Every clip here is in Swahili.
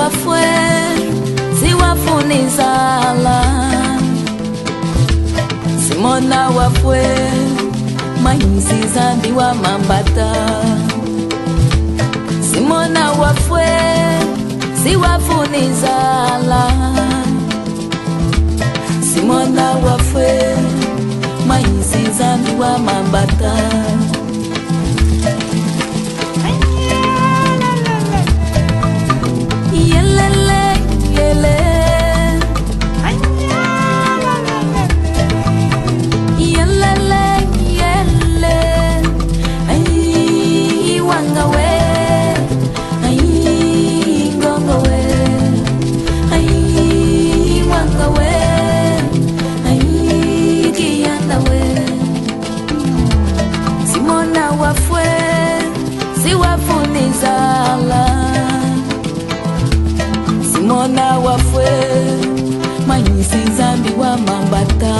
wafwe siwafunizala simona wafwe mahisi zambi wa mambata simona wafwe siwafunizala simona wafwe mahisi zambi wa mambata simona wafwe mahisi zambi wa mambata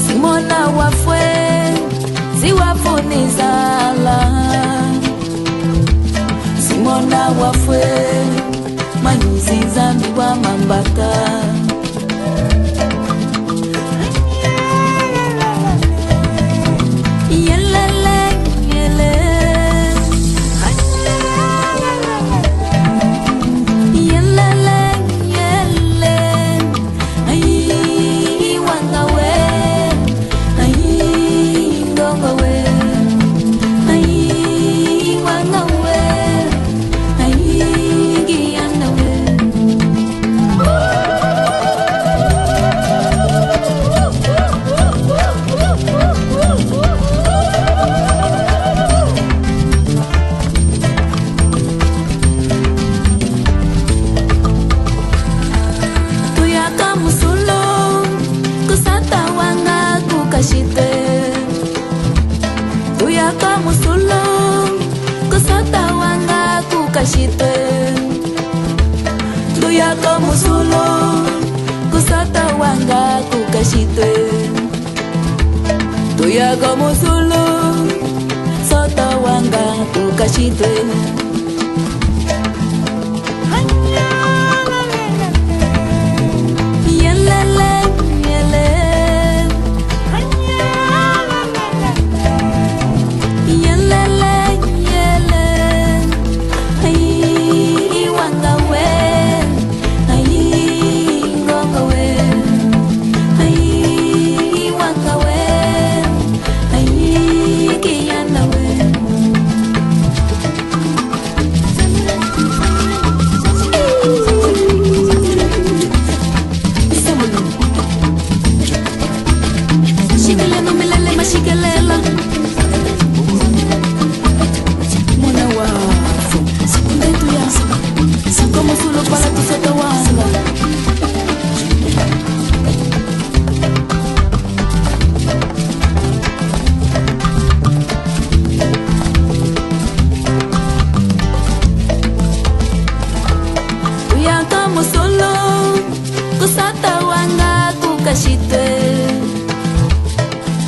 simona wafwe siwafunizala simona wafwe mahisi zambi wa mambata tuyaka musulo kusata wanga kukashite tuyaka musulo kusata wanga kukashite tuyaka musulo sata wanga kukashite musolo kusata wanga kukashite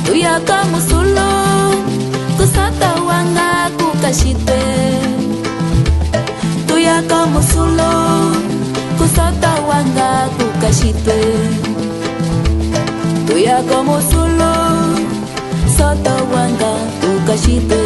tuyaka musolo kusata wanga kukashite tuyaka musolo kusata wanga kukashite tuyaka musolo sata wanga kukashite